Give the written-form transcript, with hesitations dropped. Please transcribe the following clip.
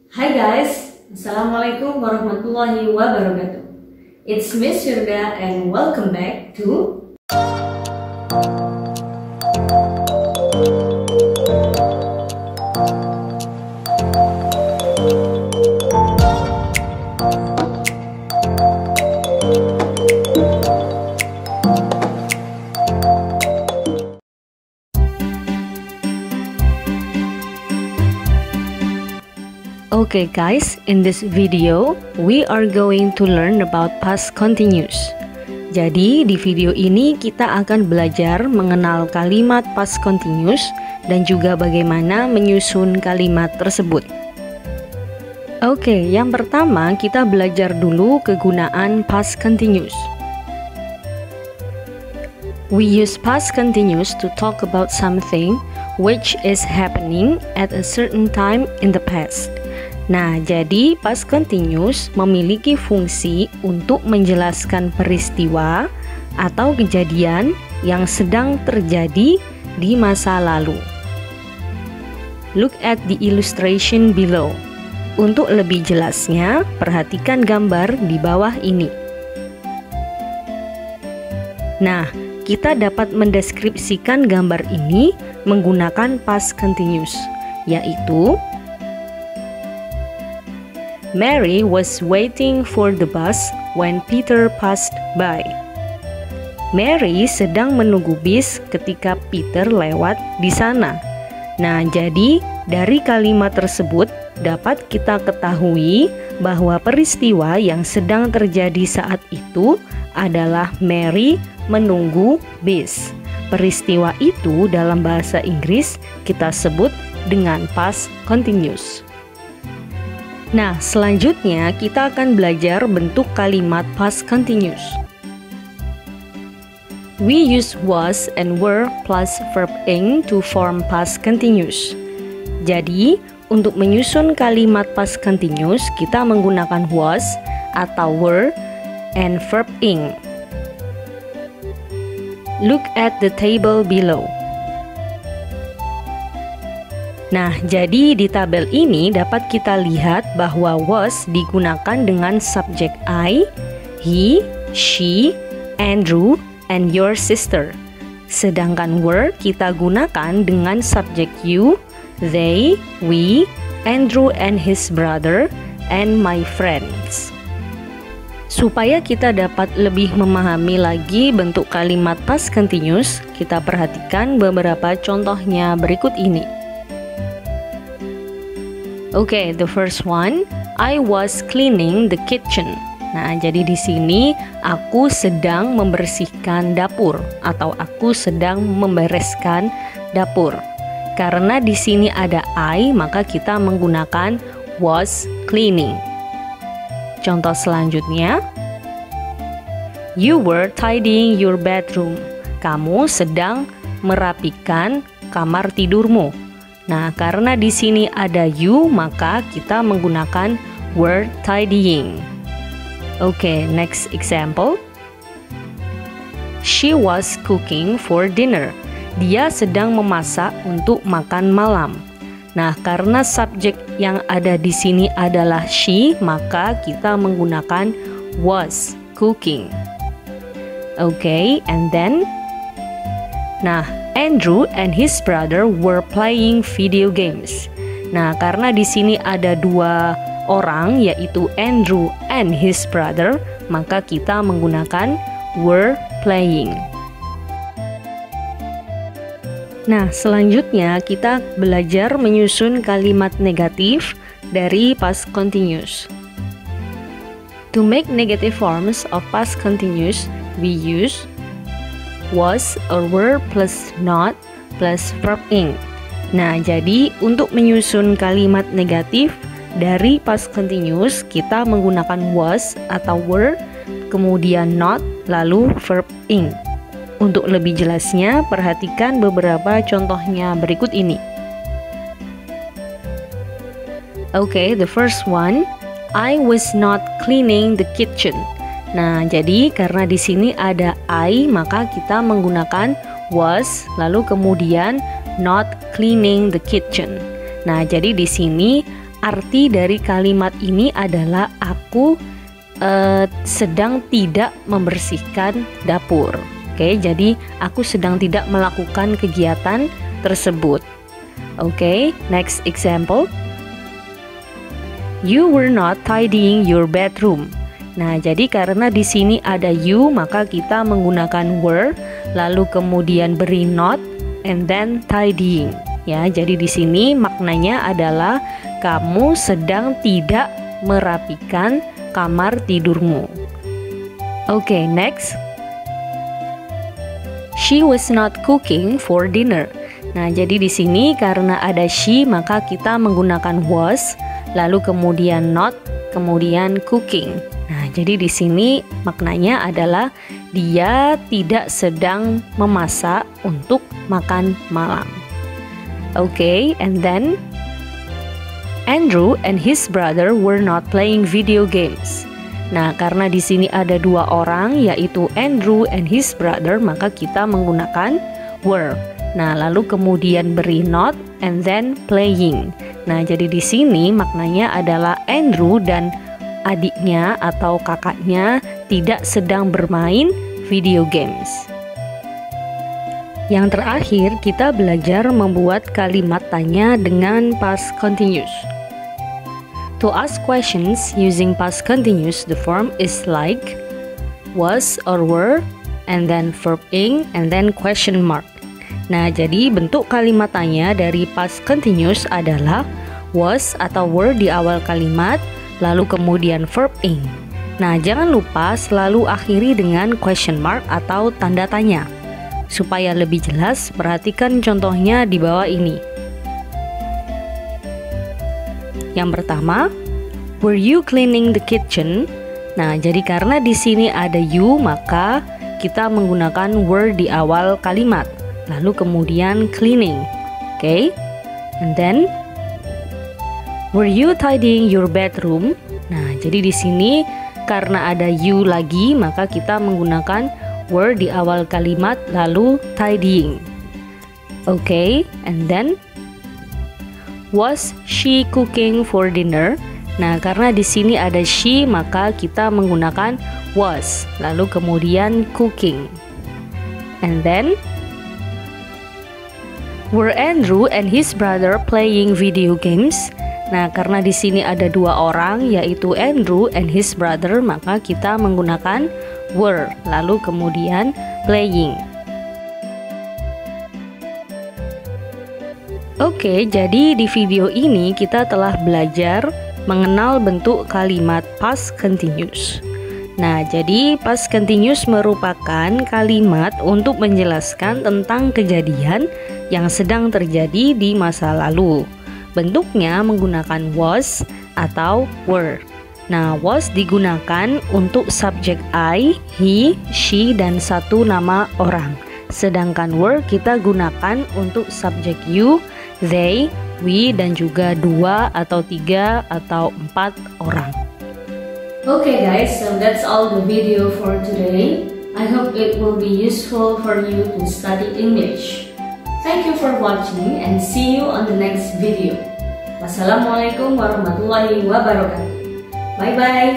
Hai guys, Assalamualaikum warahmatullahi wabarakatuh. It's Miss Yurda and welcome back to Okay guys, in this video we are going to learn about past continuous. Jadi di video ini kita akan belajar mengenal kalimat past continuous dan juga bagaimana menyusun kalimat tersebut. Oke, yang pertama kita belajar dulu kegunaan past continuous. We use past continuous to talk about something which is happening at a certain time in the past. Nah, jadi past continuous memiliki fungsi untuk menjelaskan peristiwa atau kejadian yang sedang terjadi di masa lalu. Look at the illustration below. Untuk lebih jelasnya, perhatikan gambar di bawah ini. Nah, kita dapat mendeskripsikan gambar ini menggunakan past continuous, yaitu Mary was waiting for the bus when Peter passed by. Mary sedang menunggu bis ketika Peter lewat di sana. Nah, jadi dari kalimat tersebut dapat kita ketahui bahwa peristiwa yang sedang terjadi saat itu adalah Mary menunggu bis. Peristiwa itu dalam bahasa Inggris kita sebut dengan past continuous. Nah, selanjutnya kita akan belajar bentuk kalimat past continuous. We use was and were plus verb ing to form past continuous. Jadi, untuk menyusun kalimat past continuous, kita menggunakan was atau were and verb ing. Look at the table below. Nah, jadi di tabel ini dapat kita lihat bahwa was digunakan dengan subjek I, he, she, Andrew, and your sister. Sedangkan were kita gunakan dengan subjek you, they, we, Andrew and his brother, and my friends. Supaya kita dapat lebih memahami lagi bentuk kalimat past continuous, kita perhatikan beberapa contohnya berikut ini. Okay, the first one, I was cleaning the kitchen. Nah, jadi di sini aku sedang membersihkan dapur atau aku sedang membereskan dapur. Karena di sini ada I, maka kita menggunakan was cleaning. Contoh selanjutnya, you were tidying your bedroom. Kamu sedang merapikan kamar tidurmu. Nah, karena di sini ada you, maka kita menggunakan were tidying. Okay, next example. She was cooking for dinner. Dia sedang memasak untuk makan malam. Nah, karena subjek yang ada di sini adalah she, maka kita menggunakan was cooking. Okay, and then Andrew and his brother were playing video games. Nah, karena di sini ada dua orang, yaitu Andrew and his brother, maka kita menggunakan were playing. Nah, selanjutnya kita belajar menyusun kalimat negatif dari past continuous. To make negative forms of past continuous, we use was or were plus not plus verb ing. Nah, jadi untuk menyusun kalimat negatif dari past continuous, kita menggunakan was atau were, kemudian not, lalu verb ing. Untuk lebih jelasnya, perhatikan beberapa contohnya berikut ini. Okay, the first one, I was not cleaning the kitchen. Nah, jadi karena di sini ada I, maka kita menggunakan was, lalu kemudian not cleaning the kitchen. Nah, jadi di sini arti dari kalimat ini adalah aku sedang tidak membersihkan dapur. Oke, jadi aku sedang tidak melakukan kegiatan tersebut. Oke, next example. You were not tidying your bedroom. Nah, jadi karena di sini ada you, maka kita menggunakan were, lalu kemudian beri not, and then tidying. Ya, jadi di sini maknanya adalah kamu sedang tidak merapikan kamar tidurmu. Oke, next. She was not cooking for dinner. Nah, jadi di sini karena ada she, maka kita menggunakan was, lalu kemudian not, kemudian cooking. Nah, jadi di sini maknanya adalah dia tidak sedang memasak untuk makan malam. Okay, and then Andrew and his brother were not playing video games. Nah, karena di sini ada dua orang, yaitu Andrew and his brother, maka kita menggunakan were. Nah, lalu kemudian beri not and then playing. Nah, jadi di sini maknanya adalah Andrew dan adiknya atau kakaknya tidak sedang bermain video games. Yang terakhir, kita belajar membuat kalimat tanya dengan past continuous. To ask questions using past continuous, the form is like was or were, and then verb ing, and then question mark. Nah, jadi bentuk kalimat tanya dari past continuous adalah was atau were di awal kalimat, lalu kemudian verb ing. Nah, jangan lupa selalu akhiri dengan question mark atau tanda tanya. Supaya lebih jelas, perhatikan contohnya di bawah ini. Yang pertama, were you cleaning the kitchen? Nah, jadi karena di sini ada you, maka kita menggunakan were di awal kalimat. Lalu kemudian cleaning. Okay? And then, were you tidying your bedroom? Nah, jadi di sini karena ada you lagi, maka kita menggunakan were di awal kalimat lalu tidying. Okay, and then was she cooking for dinner? Nah, karena di sini ada she, maka kita menggunakan was lalu kemudian cooking. And then were Andrew and his brother playing video games? Nah, karena di sini ada dua orang, yaitu Andrew and his brother, maka kita menggunakan were, lalu kemudian playing. Oke, jadi di video ini kita telah belajar mengenal bentuk kalimat past continuous. Nah, jadi past continuous merupakan kalimat untuk menjelaskan tentang kejadian yang sedang terjadi di masa lalu. Bentuknya menggunakan was atau were. Nah, was digunakan untuk subjek I, he, she, dan satu nama orang. Sedangkan were kita gunakan untuk subjek you, they, we, dan juga dua atau tiga atau empat orang. Okay guys, so that's all the video for today. I hope it will be useful for you to study English. Thank you for watching and see you on the next video. Wassalamualaikum warahmatullahi wabarakatuh. Bye bye.